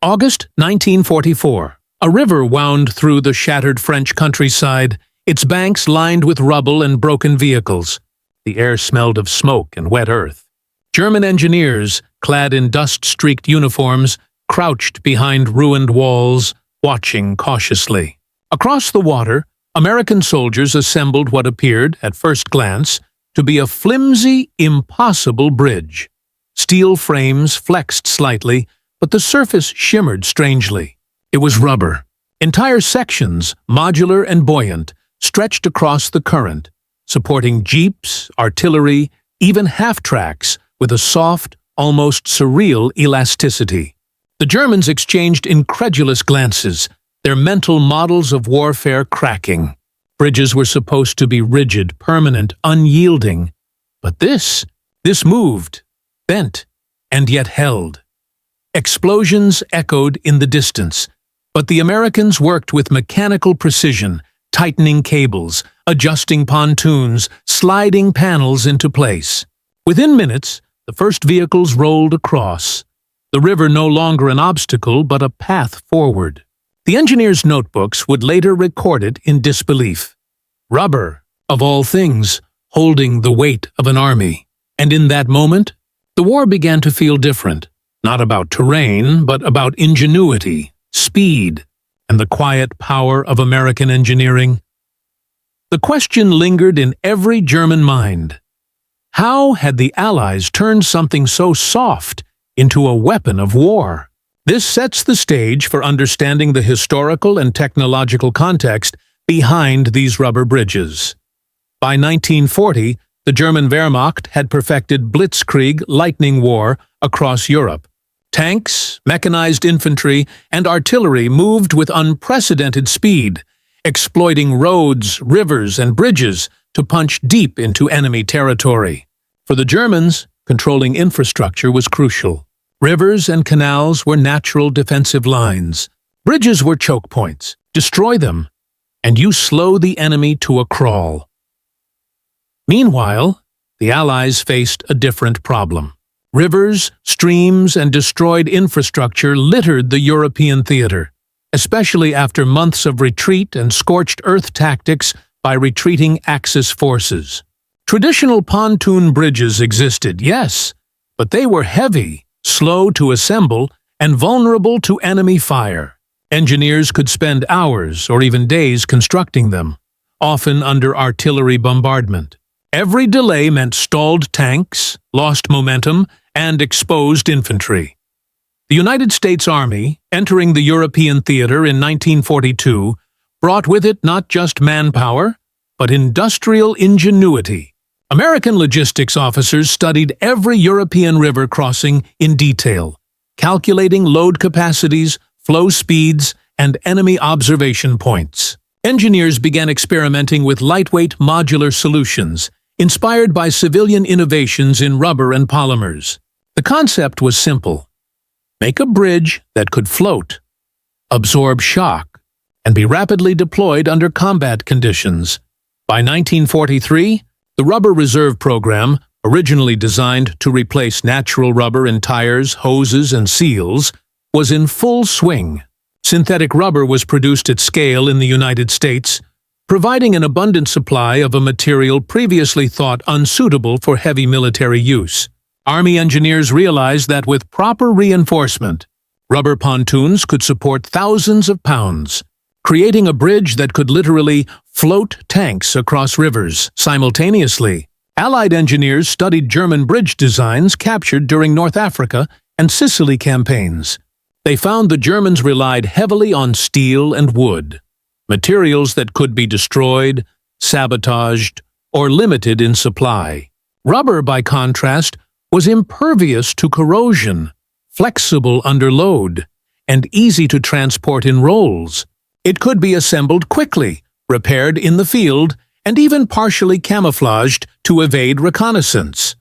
August 1944. A river wound through the shattered French countryside, its banks lined with rubble and broken vehicles. The air smelled of smoke and wet earth. German engineers, clad in dust-streaked uniforms, crouched behind ruined walls, watching cautiously. Across the water, American soldiers assembled what appeared, at first glance, to be a flimsy, impossible bridge. Steel frames flexed slightly, but the surface shimmered strangely. It was rubber. Entire sections, modular and buoyant, stretched across the current, supporting jeeps, artillery, even half-tracks, with a soft, almost surreal elasticity. The Germans exchanged incredulous glances, their mental models of warfare cracking. Bridges were supposed to be rigid, permanent, unyielding. But this moved, bent, and yet held. Explosions echoed in the distance, but the Americans worked with mechanical precision, tightening cables, adjusting pontoons, sliding panels into place. Within minutes, the first vehicles rolled across, the river no longer an obstacle but a path forward. The engineers' notebooks would later record it in disbelief. Rubber, of all things, holding the weight of an army. And in that moment, the war began to feel different. Not about terrain, but about ingenuity, speed, and the quiet power of American engineering. The question lingered in every German mind. How had the Allies turned something so soft into a weapon of war? This sets the stage for understanding the historical and technological context behind these rubber bridges. By 1940, the German Wehrmacht had perfected blitzkrieg lightning war across Europe. Tanks, mechanized infantry, and artillery moved with unprecedented speed, exploiting roads, rivers, and bridges to punch deep into enemy territory. For the Germans, controlling infrastructure was crucial. Rivers and canals were natural defensive lines. Bridges were choke points. Destroy them, and you slow the enemy to a crawl. Meanwhile, the Allies faced a different problem. Rivers, streams, and destroyed infrastructure littered the European theater, especially after months of retreat and scorched earth tactics by retreating Axis forces. Traditional pontoon bridges existed, yes, but they were heavy, slow to assemble, and vulnerable to enemy fire. Engineers could spend hours or even days constructing them, often under artillery bombardment. Every delay meant stalled tanks, lost momentum, and exposed infantry. The United States Army, entering the European theater in 1942, brought with it not just manpower, but industrial ingenuity. American logistics officers studied every European river crossing in detail, calculating load capacities, flow speeds, and enemy observation points. Engineers began experimenting with lightweight modular solutions, inspired by civilian innovations in rubber and polymers. The concept was simple. Make a bridge that could float, absorb shock, and be rapidly deployed under combat conditions. By 1943, the Rubber Reserve Program, originally designed to replace natural rubber in tires, hoses, and seals, was in full swing. Synthetic rubber was produced at scale in the United States, providing an abundant supply of a material previously thought unsuitable for heavy military use. Army engineers realized that with proper reinforcement, rubber pontoons could support thousands of pounds, creating a bridge that could literally float tanks across rivers simultaneously. Allied engineers studied German bridge designs captured during North Africa and Sicily campaigns. They found the Germans relied heavily on steel and wood, materials that could be destroyed, sabotaged, or limited in supply. Rubber, by contrast, was impervious to corrosion, flexible under load, and easy to transport in rolls. It could be assembled quickly, repaired in the field, and even partially camouflaged to evade reconnaissance.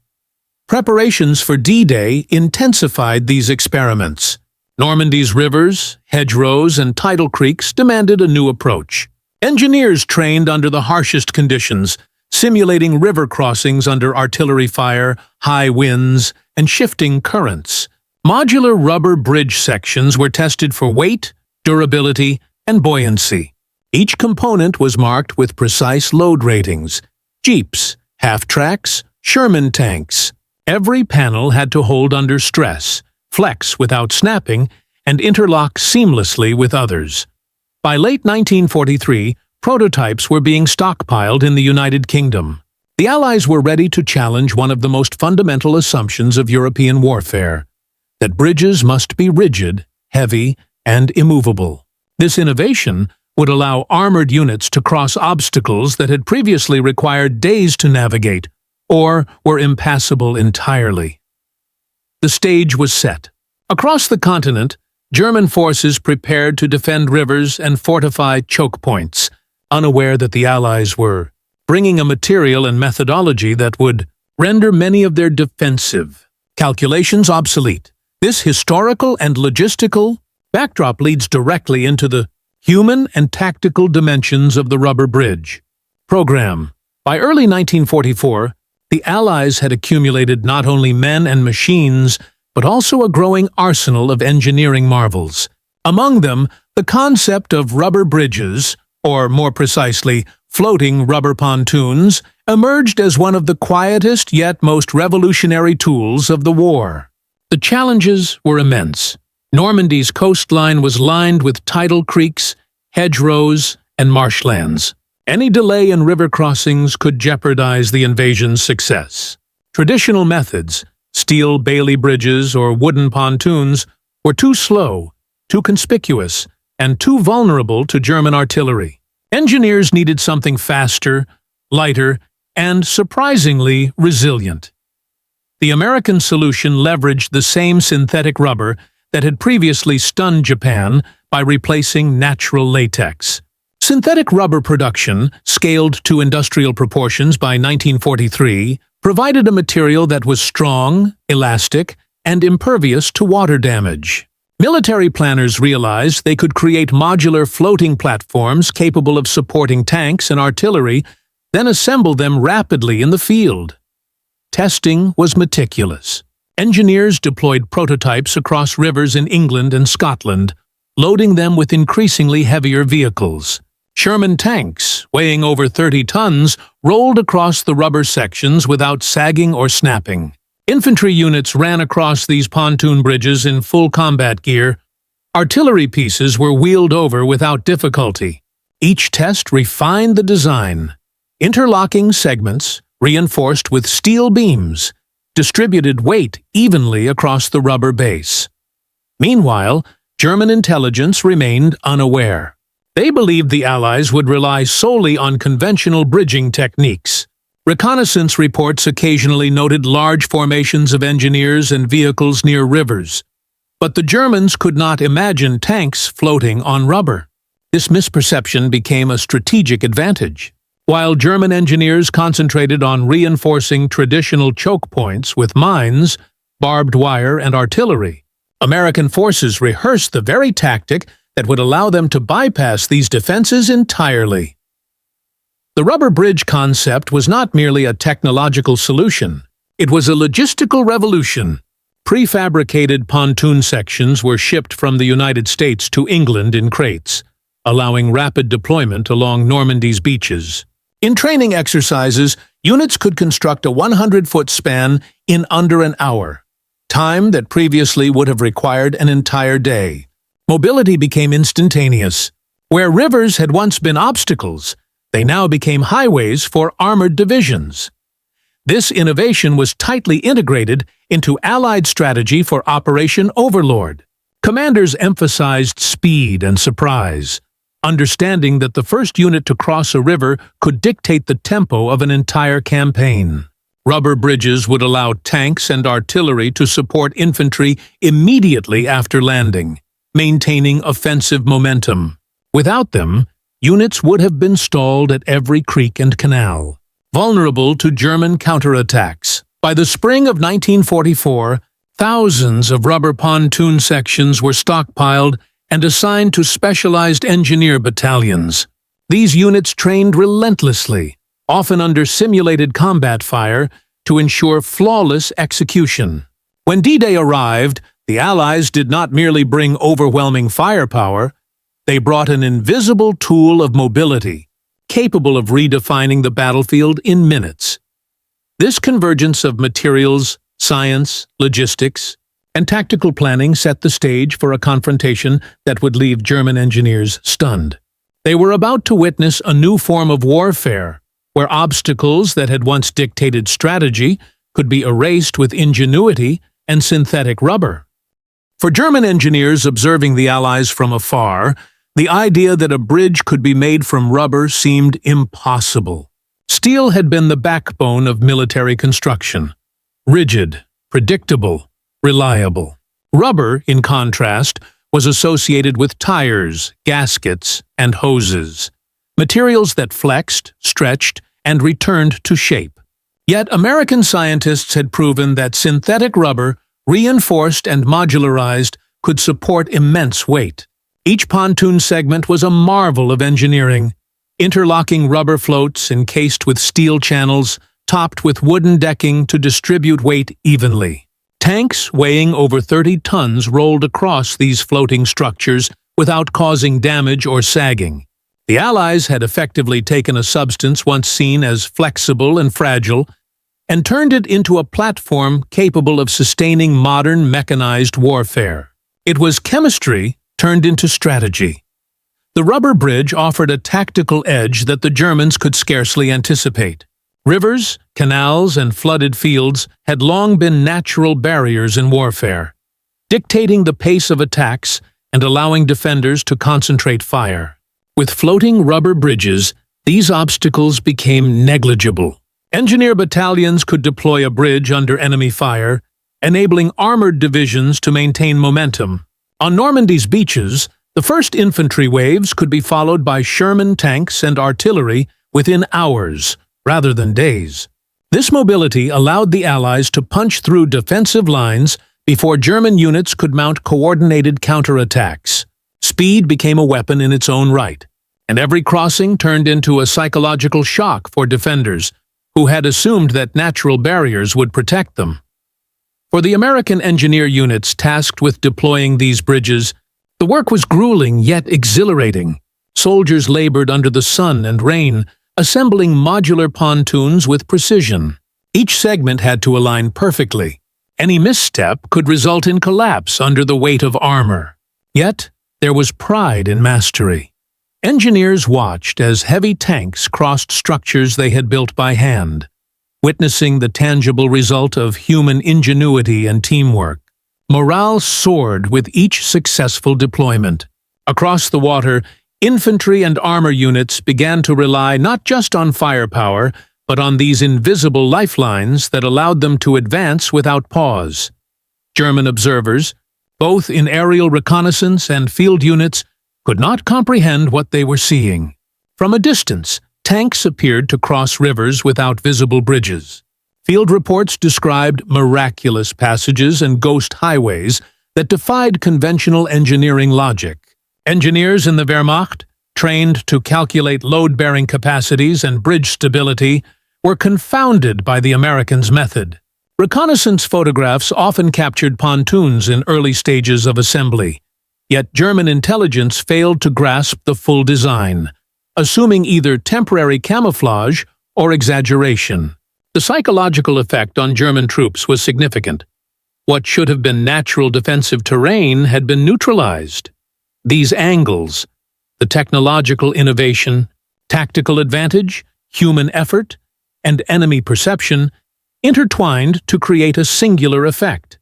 Preparations for D-Day intensified these experiments. Normandy's rivers, hedgerows, and tidal creeks demanded a new approach. Engineers trained under the harshest conditions, simulating river crossings under artillery fire, high winds, and shifting currents. Modular rubber bridge sections were tested for weight, durability, and buoyancy. Each component was marked with precise load ratings: jeeps, half-tracks, Sherman tanks. Every panel had to hold under stress, flex without snapping, and interlock seamlessly with others. By late 1943, prototypes were being stockpiled in the United Kingdom. The Allies were ready to challenge one of the most fundamental assumptions of European warfare: that bridges must be rigid, heavy, and immovable. This innovation would allow armored units to cross obstacles that had previously required days to navigate, or were impassable entirely. The stage was set. Across the continent, German forces prepared to defend rivers and fortify choke points, unaware that the Allies were bringing a material and methodology that would render many of their defensive calculations obsolete. This historical and logistical backdrop leads directly into the human and tactical dimensions of the rubber bridge program. By early 1944, the Allies had accumulated not only men and machines, but also a growing arsenal of engineering marvels. Among them, the concept of rubber bridges, or more precisely, floating rubber pontoons, emerged as one of the quietest yet most revolutionary tools of the war. The challenges were immense. Normandy's coastline was lined with tidal creeks, hedgerows, and marshlands. Any delay in river crossings could jeopardize the invasion's success. Traditional methods, steel Bailey bridges or wooden pontoons, were too slow, too conspicuous, and too vulnerable to German artillery. Engineers needed something faster, lighter, and surprisingly resilient. The American solution leveraged the same synthetic rubber that had previously stunned Japan by replacing natural latex. Synthetic rubber production, scaled to industrial proportions by 1943, provided a material that was strong, elastic, and impervious to water damage. Military planners realized they could create modular floating platforms capable of supporting tanks and artillery, then assemble them rapidly in the field. Testing was meticulous. Engineers deployed prototypes across rivers in England and Scotland, loading them with increasingly heavier vehicles. Sherman tanks, weighing over 30 tons, rolled across the rubber sections without sagging or snapping. Infantry units ran across these pontoon bridges in full combat gear. Artillery pieces were wheeled over without difficulty. Each test refined the design. Interlocking segments, reinforced with steel beams, distributed weight evenly across the rubber base. Meanwhile, German intelligence remained unaware. They believed the Allies would rely solely on conventional bridging techniques. Reconnaissance reports occasionally noted large formations of engineers and vehicles near rivers, but the Germans could not imagine tanks floating on rubber. This misperception became a strategic advantage. While German engineers concentrated on reinforcing traditional choke points with mines, barbed wire, and artillery, American forces rehearsed the very tactic that would allow them to bypass these defenses entirely. The rubber bridge concept was not merely a technological solution, it was a logistical revolution. Prefabricated pontoon sections were shipped from the United States to England in crates, allowing rapid deployment along Normandy's beaches. In training exercises, units could construct a 100-foot span in under an hour, time that previously would have required an entire day. Mobility became instantaneous. Where rivers had once been obstacles, they now became highways for armored divisions. This innovation was tightly integrated into Allied strategy for Operation Overlord. Commanders emphasized speed and surprise, understanding that the first unit to cross a river could dictate the tempo of an entire campaign. Rubber bridges would allow tanks and artillery to support infantry immediately after landing, maintaining offensive momentum. Without them, units would have been stalled at every creek and canal, vulnerable to German counterattacks. By the spring of 1944, thousands of rubber pontoon sections were stockpiled and assigned to specialized engineer battalions. These units trained relentlessly, often under simulated combat fire, to ensure flawless execution. When D-Day arrived, The Allies did not merely bring overwhelming firepower, they brought an invisible tool of mobility, capable of redefining the battlefield in minutes. This convergence of materials, science, logistics, and tactical planning set the stage for a confrontation that would leave German engineers stunned. They were about to witness a new form of warfare, where obstacles that had once dictated strategy could be erased with ingenuity and synthetic rubber. For German engineers observing the Allies from afar, the idea that a bridge could be made from rubber seemed impossible. Steel had been the backbone of military construction. Rigid, predictable, reliable. Rubber, in contrast, was associated with tires, gaskets, and hoses, materials that flexed, stretched, and returned to shape. Yet American scientists had proven that synthetic rubber, reinforced and modularized, could support immense weight. Each pontoon segment was a marvel of engineering. Interlocking rubber floats encased with steel channels, topped with wooden decking to distribute weight evenly. Tanks weighing over 30 tons rolled across these floating structures without causing damage or sagging. The Allies had effectively taken a substance once seen as flexible and fragile and turned it into a platform capable of sustaining modern mechanized warfare. It was chemistry turned into strategy. The rubber bridge offered a tactical edge that the Germans could scarcely anticipate. Rivers, canals, and flooded fields had long been natural barriers in warfare, dictating the pace of attacks and allowing defenders to concentrate fire. With floating rubber bridges, these obstacles became negligible. Engineer battalions could deploy a bridge under enemy fire, enabling armored divisions to maintain momentum. On Normandy's beaches, the first infantry waves could be followed by Sherman tanks and artillery within hours, rather than days. This mobility allowed the Allies to punch through defensive lines before German units could mount coordinated counterattacks. Speed became a weapon in its own right, and every crossing turned into a psychological shock for defenders, who had assumed that natural barriers would protect them. For the American engineer units tasked with deploying these bridges, the work was grueling yet exhilarating. Soldiers labored under the sun and rain, assembling modular pontoons with precision. Each segment had to align perfectly. Any misstep could result in collapse under the weight of armor. Yet, there was pride in mastery. Engineers watched as heavy tanks crossed structures they had built by hand, witnessing the tangible result of human ingenuity and teamwork. Morale soared with each successful deployment. Across the water, infantry and armor units began to rely not just on firepower, but on these invisible lifelines that allowed them to advance without pause. German observers, both in aerial reconnaissance and field units, could not comprehend what they were seeing. From a distance, tanks appeared to cross rivers without visible bridges. Field reports described miraculous passages and ghost highways that defied conventional engineering logic. Engineers in the Wehrmacht, trained to calculate load-bearing capacities and bridge stability, were confounded by the Americans' method. Reconnaissance photographs often captured pontoons in early stages of assembly, yet German intelligence failed to grasp the full design, assuming either temporary camouflage or exaggeration. The psychological effect on German troops was significant. What should have been natural defensive terrain had been neutralized. These angles, the technological innovation, tactical advantage, human effort, and enemy perception, intertwined to create a singular effect,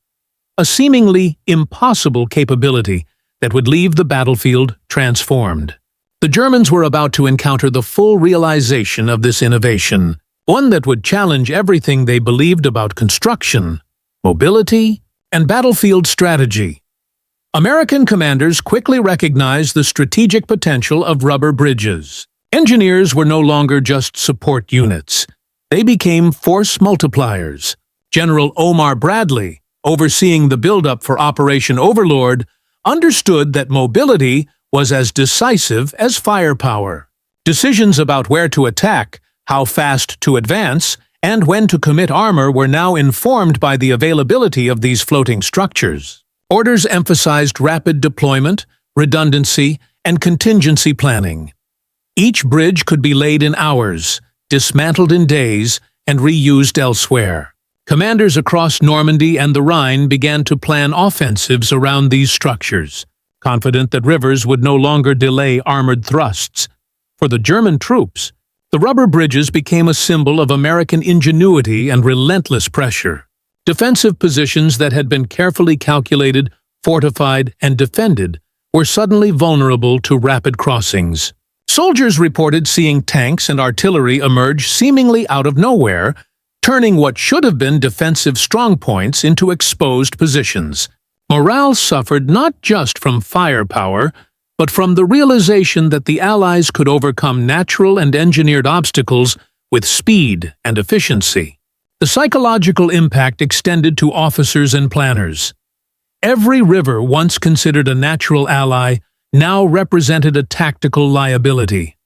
a seemingly impossible capability that would leave the battlefield transformed. The Germans were about to encounter the full realization of this innovation, one that would challenge everything they believed about construction, mobility, and battlefield strategy. American commanders quickly recognized the strategic potential of rubber bridges. Engineers were no longer just support units. They became force multipliers. General Omar Bradley, overseeing the buildup for Operation Overlord, understood that mobility was as decisive as firepower. Decisions about where to attack, how fast to advance, and when to commit armor were now informed by the availability of these floating structures. Orders emphasized rapid deployment, redundancy, and contingency planning. Each bridge could be laid in hours, dismantled in days, and reused elsewhere. Commanders across Normandy and the Rhine began to plan offensives around these structures, confident that rivers would no longer delay armored thrusts. For the German troops, the rubber bridges became a symbol of American ingenuity and relentless pressure. Defensive positions that had been carefully calculated, fortified, and defended were suddenly vulnerable to rapid crossings. Soldiers reported seeing tanks and artillery emerge seemingly out of nowhere, turning what should have been defensive strongpoints into exposed positions. Morale suffered not just from firepower, but from the realization that the Allies could overcome natural and engineered obstacles with speed and efficiency. The psychological impact extended to officers and planners. Every river once considered a natural ally now represented a tactical liability.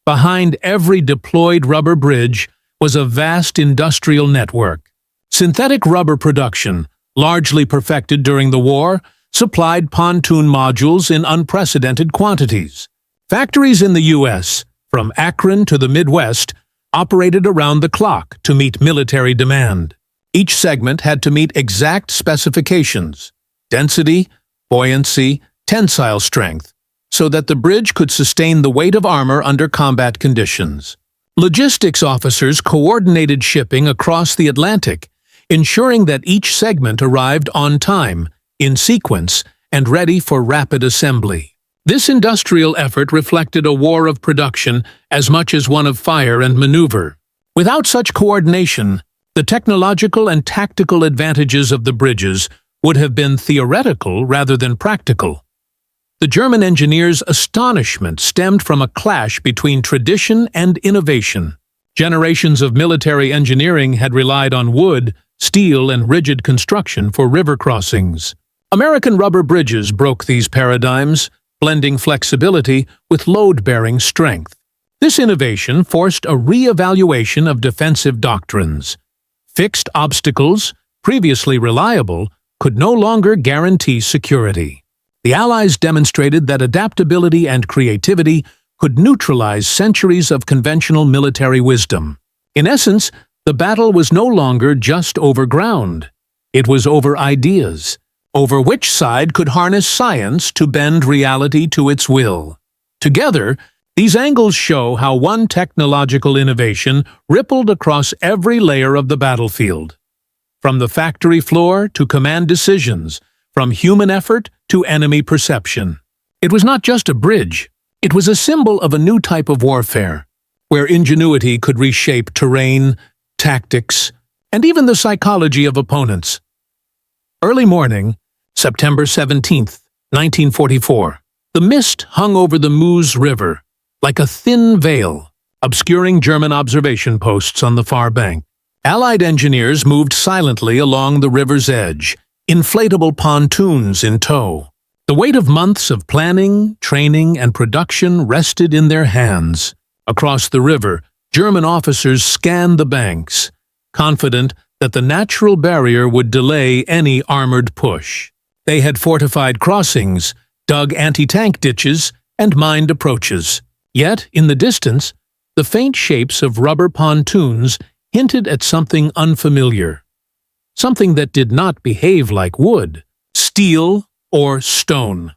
Behind every deployed rubber bridge was a vast industrial network. Synthetic rubber production, largely perfected during the war, supplied pontoon modules in unprecedented quantities. Factories in the U.S., from Akron to the Midwest, operated around the clock to meet military demand. Each segment had to meet exact specifications: density, buoyancy, tensile strength, so that the bridge could sustain the weight of armor under combat conditions. Logistics officers coordinated shipping across the Atlantic, ensuring that each segment arrived on time, in sequence, and ready for rapid assembly. This industrial effort reflected a war of production as much as one of fire and maneuver. Without such coordination, the technological and tactical advantages of the bridges would have been theoretical rather than practical. The German engineers' astonishment stemmed from a clash between tradition and innovation. Generations of military engineering had relied on wood, steel, and rigid construction for river crossings. American rubber bridges broke these paradigms, blending flexibility with load-bearing strength. This innovation forced a re-evaluation of defensive doctrines. Fixed obstacles, previously reliable, could no longer guarantee security. The Allies demonstrated that adaptability and creativity could neutralize centuries of conventional military wisdom. In essence, the battle was no longer just over ground. It was over ideas, over which side could harness science to bend reality to its will. Together, these angles show how one technological innovation rippled across every layer of the battlefield. From the factory floor to command decisions, from human effort to enemy perception. It was not just a bridge, it was a symbol of a new type of warfare, where ingenuity could reshape terrain, tactics, and even the psychology of opponents. Early morning, September 17, 1944. The mist hung over the Meuse River, like a thin veil, obscuring German observation posts on the far bank. Allied engineers moved silently along the river's edge, inflatable pontoons in tow. The weight of months of planning, training, and production rested in their hands. Across the river, German officers scanned the banks, confident that the natural barrier would delay any armored push. They had fortified crossings, dug anti-tank ditches, and mined approaches. Yet, in the distance, the faint shapes of rubber pontoons hinted at something unfamiliar. Something that did not behave like wood, steel, or stone.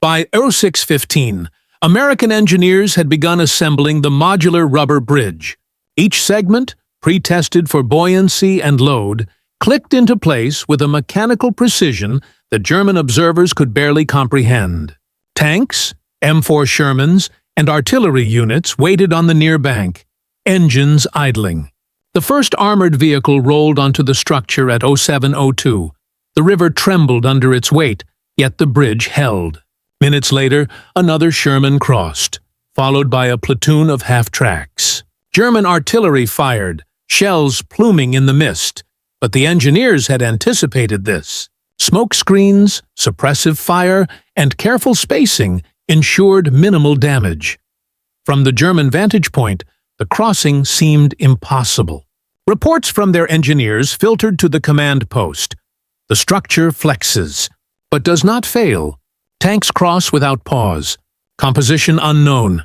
By 06:15, American engineers had begun assembling the modular rubber bridge. Each segment, pre-tested for buoyancy and load, clicked into place with a mechanical precision that German observers could barely comprehend. Tanks, M4 Shermans, and artillery units waited on the near bank, engines idling. The first armored vehicle rolled onto the structure at 07:02. The river trembled under its weight, yet the bridge held. Minutes later, another Sherman crossed, followed by a platoon of half-tracks. German artillery fired, shells pluming in the mist, but the engineers had anticipated this. Smoke screens, suppressive fire, and careful spacing ensured minimal damage. From the German vantage point, the crossing seemed impossible. Reports from their engineers filtered to the command post. The structure flexes, but does not fail. Tanks cross without pause. Composition unknown.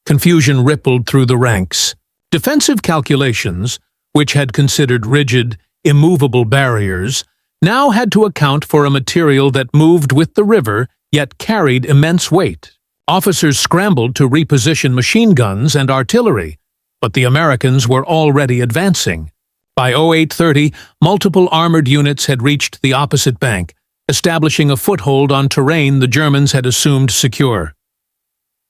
Confusion rippled through the ranks. Defensive calculations, which had considered rigid, immovable barriers, now had to account for a material that moved with the river yet carried immense weight. Officers scrambled to reposition machine guns and artillery, but the Americans were already advancing. By 0830, multiple armored units had reached the opposite bank, establishing a foothold on terrain the Germans had assumed secure.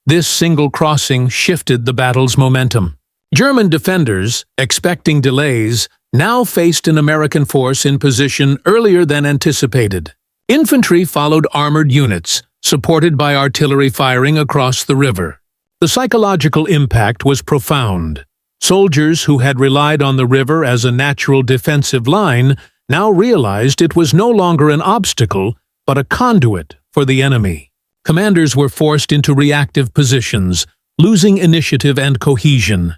This single crossing shifted the battle's momentum. German defenders, expecting delays, now faced an American force in position earlier than anticipated. Infantry followed armored units, supported by artillery firing across the river. The psychological impact was profound. Soldiers who had relied on the river as a natural defensive line now realized it was no longer an obstacle, but a conduit for the enemy. Commanders were forced into reactive positions, losing initiative and cohesion.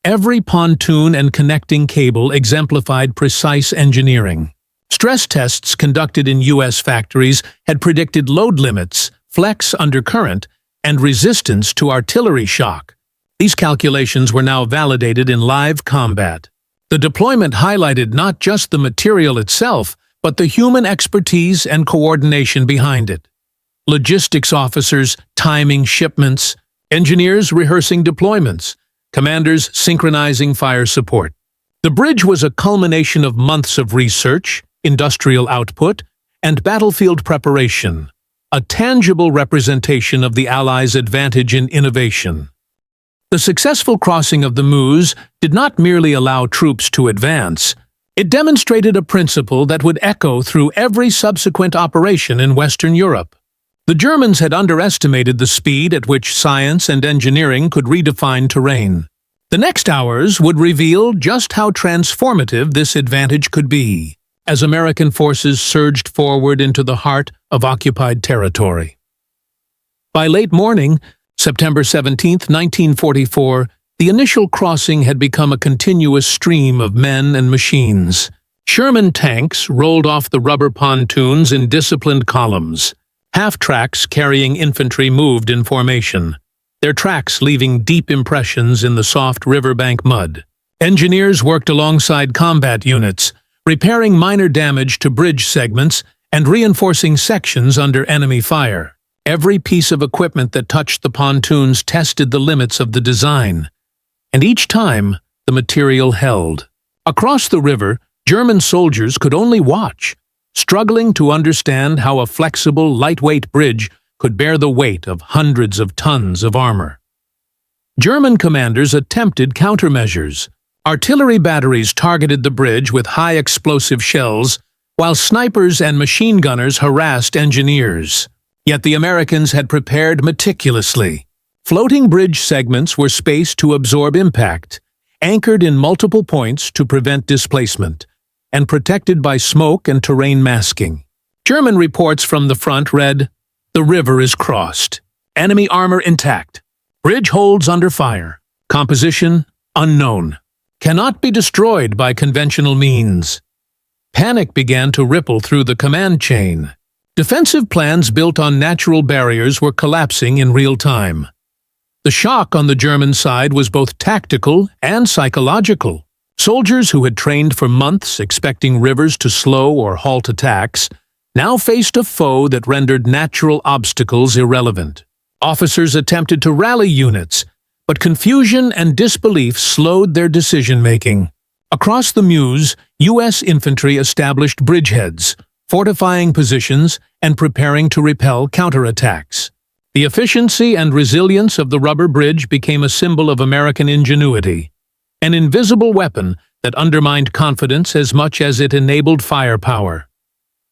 Every pontoon and connecting cable exemplified precise engineering. Stress tests conducted in U.S. factories had predicted load limits, flex under current, and resistance to artillery shock. These calculations were now validated in live combat. The deployment highlighted not just the material itself, but the human expertise and coordination behind it. Logistics officers timing shipments, engineers rehearsing deployments, commanders synchronizing fire support. The bridge was a culmination of months of research, industrial output, and battlefield preparation, a tangible representation of the Allies' advantage in innovation. The successful crossing of the Meuse did not merely allow troops to advance, it demonstrated a principle that would echo through every subsequent operation in Western Europe. The Germans had underestimated the speed at which science and engineering could redefine terrain. The next hours would reveal just how transformative this advantage could be, as American forces surged forward into the heart of occupied territory. By late morning, September 17, 1944, the initial crossing had become a continuous stream of men and machines. Sherman tanks rolled off the rubber pontoons in disciplined columns. Half-tracks carrying infantry moved in formation, their tracks leaving deep impressions in the soft riverbank mud. Engineers worked alongside combat units, repairing minor damage to bridge segments and reinforcing sections under enemy fire. Every piece of equipment that touched the pontoons tested the limits of the design, and each time the material held. Across the river, German soldiers could only watch, struggling to understand how a flexible, lightweight bridge could bear the weight of hundreds of tons of armor. German commanders attempted countermeasures. Artillery batteries targeted the bridge with high explosive shells, while snipers and machine gunners harassed engineers. Yet the Americans had prepared meticulously. Floating bridge segments were spaced to absorb impact, anchored in multiple points to prevent displacement, and protected by smoke and terrain masking. German reports from the front read, "The river is crossed. Enemy armor intact. Bridge holds under fire. Composition unknown. Cannot be destroyed by conventional means." Panic began to ripple through the command chain. Defensive plans built on natural barriers were collapsing in real time. The shock on the German side was both tactical and psychological. Soldiers who had trained for months expecting rivers to slow or halt attacks now faced a foe that rendered natural obstacles irrelevant. Officers attempted to rally units, but confusion and disbelief slowed their decision-making. Across the Meuse, U.S. infantry established bridgeheads, fortifying positions and preparing to repel counterattacks. The efficiency and resilience of the rubber bridge became a symbol of American ingenuity, an invisible weapon that undermined confidence as much as it enabled firepower.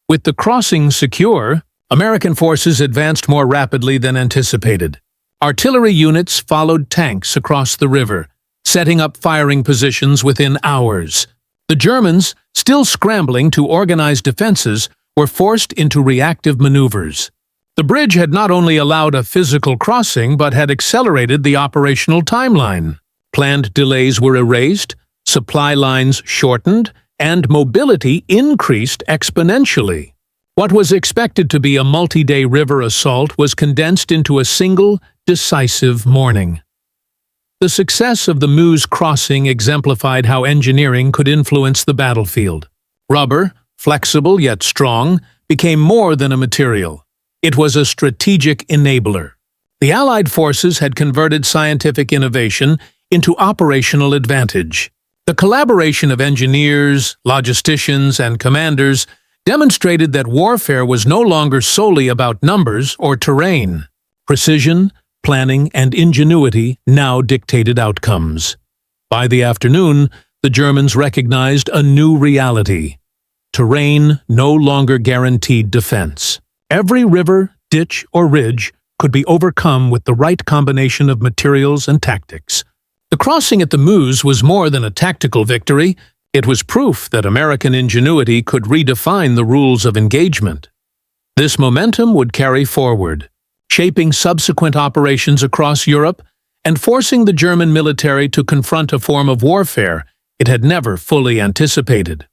With the crossing secure, American forces advanced more rapidly than anticipated. Artillery units followed tanks across the river, setting up firing positions within hours. The Germans, still scrambling to organize defenses, were forced into reactive maneuvers. The bridge had not only allowed a physical crossing but had accelerated the operational timeline. Planned delays were erased, supply lines shortened, and mobility increased exponentially. What was expected to be a multi-day river assault was condensed into a single, decisive morning. The success of the Meuse crossing exemplified how engineering could influence the battlefield. Rubber, flexible yet strong, became more than a material. It was a strategic enabler. The Allied forces had converted scientific innovation into operational advantage. The collaboration of engineers, logisticians, and commanders demonstrated that warfare was no longer solely about numbers or terrain. Precision, planning, and ingenuity now dictated outcomes. By the afternoon, the Germans recognized a new reality. Terrain no longer guaranteed defense. Every river, ditch, or ridge could be overcome with the right combination of materials and tactics. The crossing at the Meuse was more than a tactical victory. It was proof that American ingenuity could redefine the rules of engagement. This momentum would carry forward, shaping subsequent operations across Europe and forcing the German military to confront a form of warfare it had never fully anticipated.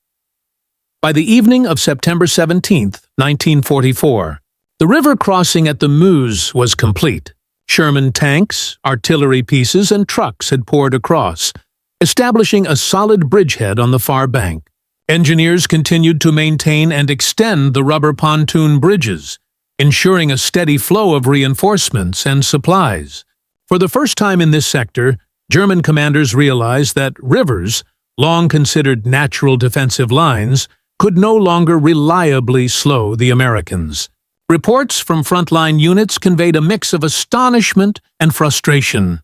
By the evening of September 17, 1944, the river crossing at the Meuse was complete. Sherman tanks, artillery pieces, and trucks had poured across, establishing a solid bridgehead on the far bank. Engineers continued to maintain and extend the rubber pontoon bridges, ensuring a steady flow of reinforcements and supplies. For the first time in this sector, German commanders realized that rivers, long considered natural defensive lines, could no longer reliably slow the Americans. Reports from frontline units conveyed a mix of astonishment and frustration.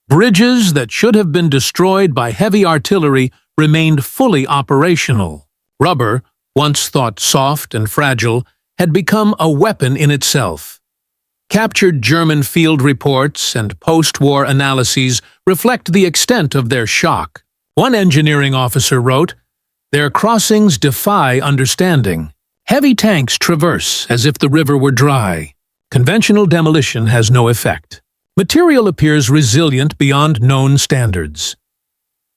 Bridges that should have been destroyed by heavy artillery remained fully operational. Rubber, once thought soft and fragile, had become a weapon in itself. Captured German field reports and post-war analyses reflect the extent of their shock. One engineering officer wrote, "Their crossings defy understanding. Heavy tanks traverse as if the river were dry. Conventional demolition has no effect. Material appears resilient beyond known standards."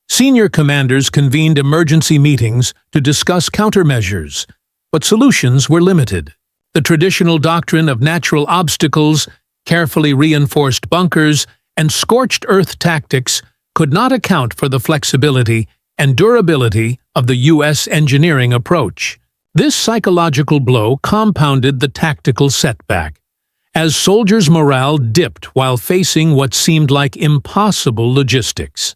Senior commanders convened emergency meetings to discuss countermeasures, but solutions were limited. The traditional doctrine of natural obstacles, carefully reinforced bunkers, and scorched earth tactics could not account for the flexibility and durability of the U.S. engineering approach. This psychological blow compounded the tactical setback, as soldiers' morale dipped while facing what seemed like impossible logistics.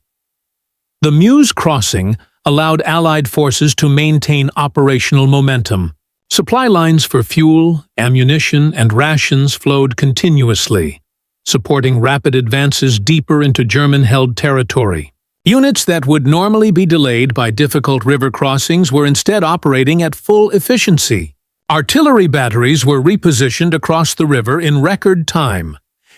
The Meuse crossing allowed Allied forces to maintain operational momentum. Supply lines for fuel, ammunition, and rations flowed continuously, supporting rapid advances deeper into German-held territory. Units that would normally be delayed by difficult river crossings were instead operating at full efficiency. Artillery batteries were repositioned across the river in record time,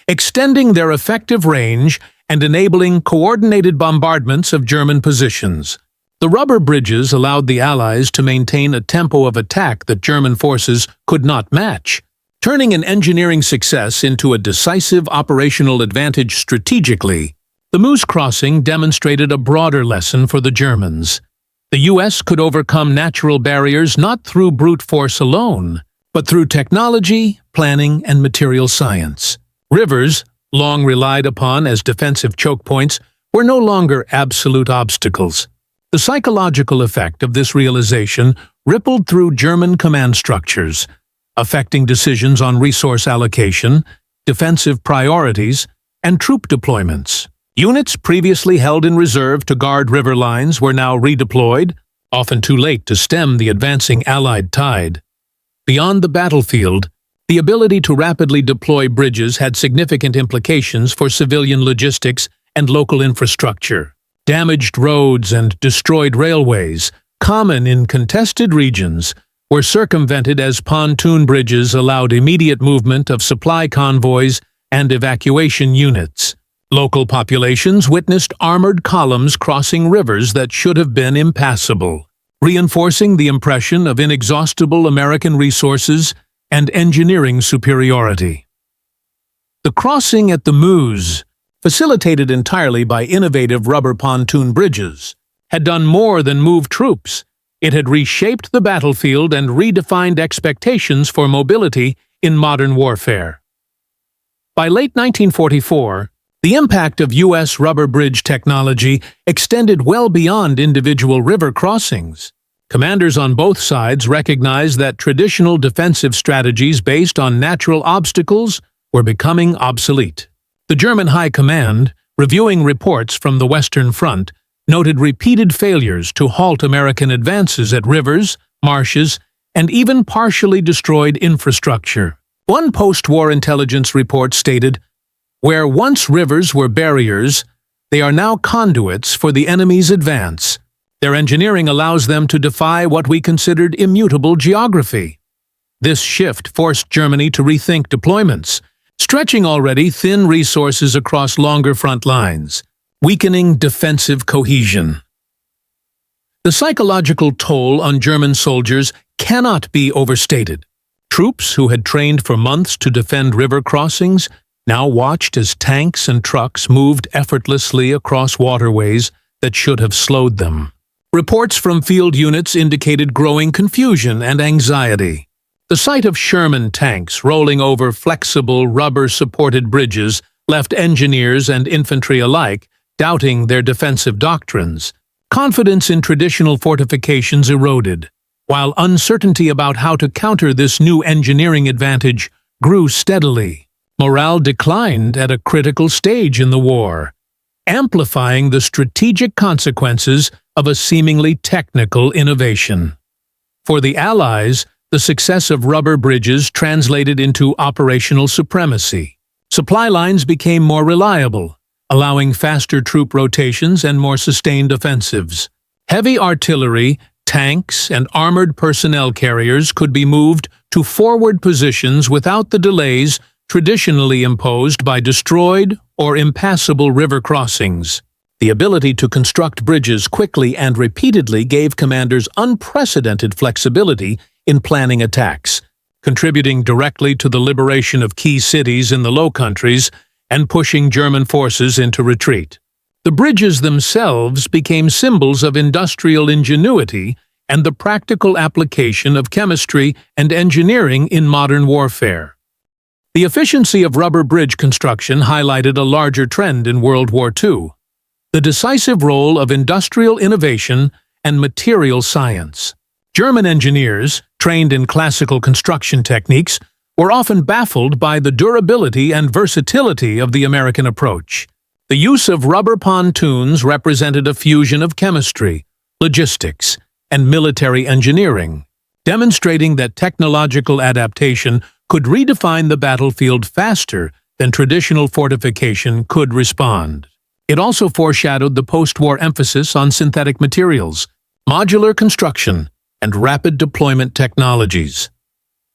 extending their effective range and enabling coordinated bombardments of German positions. The rubber bridges allowed the Allies to maintain a tempo of attack that German forces could not match, turning an engineering success into a decisive operational advantage strategically. The Meuse crossing demonstrated a broader lesson for the Germans. The U.S. could overcome natural barriers not through brute force alone, but through technology, planning, and material science. Rivers, long relied upon as defensive choke points, were no longer absolute obstacles. The psychological effect of this realization rippled through German command structures, affecting decisions on resource allocation, defensive priorities, and troop deployments. Units previously held in reserve to guard river lines were now redeployed, often too late to stem the advancing Allied tide. Beyond the battlefield, the ability to rapidly deploy bridges had significant implications for civilian logistics and local infrastructure. Damaged roads and destroyed railways, common in contested regions, were circumvented as pontoon bridges allowed immediate movement of supply convoys and evacuation units. Local populations witnessed armored columns crossing rivers that should have been impassable, reinforcing the impression of inexhaustible American resources and engineering superiority. The crossing at the Meuse, facilitated entirely by innovative rubber pontoon bridges, had done more than move troops. It had reshaped the battlefield and redefined expectations for mobility in modern warfare. By late 1944, the impact of U.S. rubber bridge technology extended well beyond individual river crossings. Commanders on both sides recognized that traditional defensive strategies based on natural obstacles were becoming obsolete. The German High Command, reviewing reports from the Western Front, noted repeated failures to halt American advances at rivers, marshes, and even partially destroyed infrastructure. One post-war intelligence report stated, "Where once rivers were barriers, they are now conduits for the enemy's advance. Their engineering allows them to defy what we considered immutable geography." This shift forced Germany to rethink deployments, stretching already thin resources across longer front lines, weakening defensive cohesion. The psychological toll on German soldiers cannot be overstated. Troops who had trained for months to defend river crossings now watched as tanks and trucks moved effortlessly across waterways that should have slowed them. Reports from field units indicated growing confusion and anxiety. The sight of Sherman tanks rolling over flexible, rubber-supported bridges left engineers and infantry alike doubting their defensive doctrines. Confidence in traditional fortifications eroded, while uncertainty about how to counter this new engineering advantage grew steadily. Morale declined at a critical stage in the war, amplifying the strategic consequences of a seemingly technical innovation. For the Allies, the success of rubber bridges translated into operational supremacy. Supply lines became more reliable, allowing faster troop rotations and more sustained offensives. Heavy artillery, tanks, and armored personnel carriers could be moved to forward positions without the delays traditionally imposed by destroyed or impassable river crossings. The ability to construct bridges quickly and repeatedly gave commanders unprecedented flexibility in planning attacks, contributing directly to the liberation of key cities in the Low Countries and pushing German forces into retreat. The bridges themselves became symbols of industrial ingenuity and the practical application of chemistry and engineering in modern warfare. The efficiency of rubber bridge construction highlighted a larger trend in World War II: the decisive role of industrial innovation and material science. German engineers, trained in classical construction techniques, were often baffled by the durability and versatility of the American approach. The use of rubber pontoons represented a fusion of chemistry, logistics, and military engineering, demonstrating that technological adaptation could redefine the battlefield faster than traditional fortification could respond. It also foreshadowed the post-war emphasis on synthetic materials, modular construction, and rapid deployment technologies.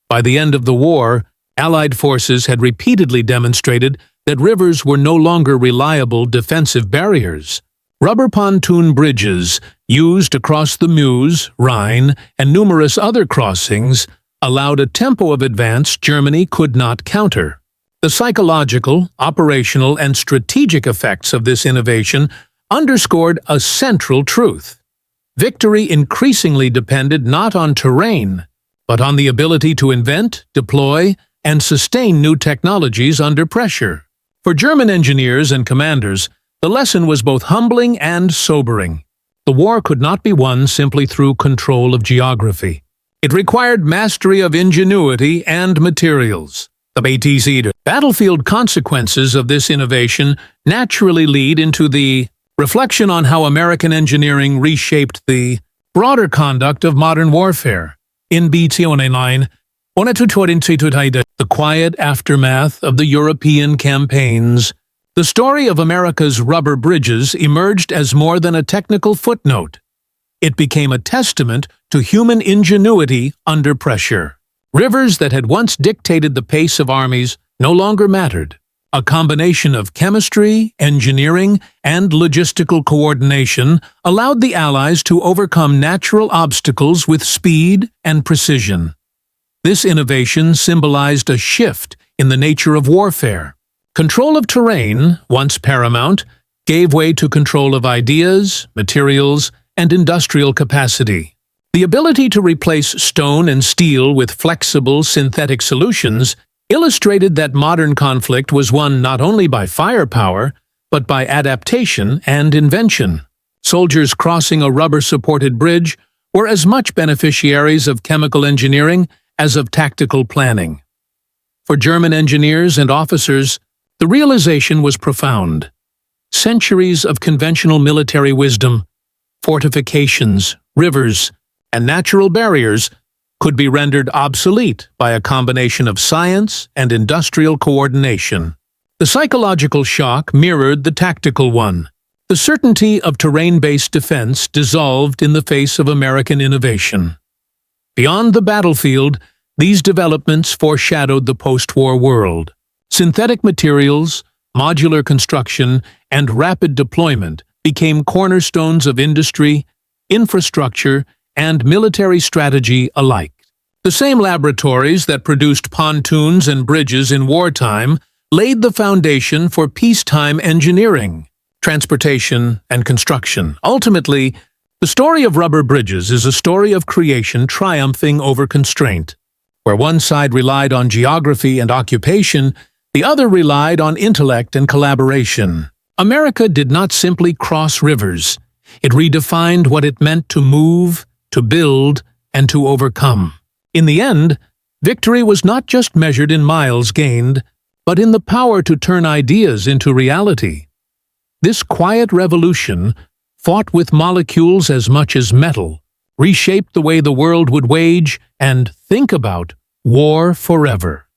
By the end of the war, Allied forces had repeatedly demonstrated that rivers were no longer reliable defensive barriers. Rubber pontoon bridges, used across the Meuse, Rhine, and numerous other crossings, allowed a tempo of advance Germany could not counter. The psychological, operational, and strategic effects of this innovation underscored a central truth. Victory increasingly depended not on terrain, but on the ability to invent, deploy, and sustain new technologies under pressure. For German engineers and commanders, the lesson was both humbling and sobering. The war could not be won simply through control of geography. It required mastery of ingenuity and materials. The battlefield consequences of this innovation naturally lead into the reflection on how American engineering reshaped the broader conduct of modern warfare. In the quiet aftermath of the European campaigns, the story of America's rubber bridges emerged as more than a technical footnote. It became a testament to human ingenuity under pressure. Rivers that had once dictated the pace of armies no longer mattered. A combination of chemistry, engineering, and logistical coordination allowed the Allies to overcome natural obstacles with speed and precision. This innovation symbolized a shift in the nature of warfare. Control of terrain, once paramount, gave way to control of ideas, materials, and industrial capacity. The ability to replace stone and steel with flexible synthetic solutions illustrated that modern conflict was won not only by firepower, but by adaptation and invention. Soldiers crossing a rubber-supported bridge were as much beneficiaries of chemical engineering as of tactical planning. For German engineers and officers, the realization was profound. Centuries of conventional military wisdom, fortifications, rivers, and natural barriers could be rendered obsolete by a combination of science and industrial coordination. The psychological shock mirrored the tactical one. The certainty of terrain-based defense dissolved in the face of American innovation. Beyond the battlefield, these developments foreshadowed the post-war world. Synthetic materials, modular construction, and rapid deployment became cornerstones of industry, infrastructure, and military strategy alike. The same laboratories that produced pontoons and bridges in wartime laid the foundation for peacetime engineering, transportation, and construction. Ultimately, the story of rubber bridges is a story of creation triumphing over constraint. Where one side relied on geography and occupation, the other relied on intellect and collaboration. America did not simply cross rivers. It redefined what it meant to move, to build, and to overcome. In the end, victory was not just measured in miles gained, but in the power to turn ideas into reality. This quiet revolution, fought with molecules as much as metal, reshaped the way the world would wage and think about war forever.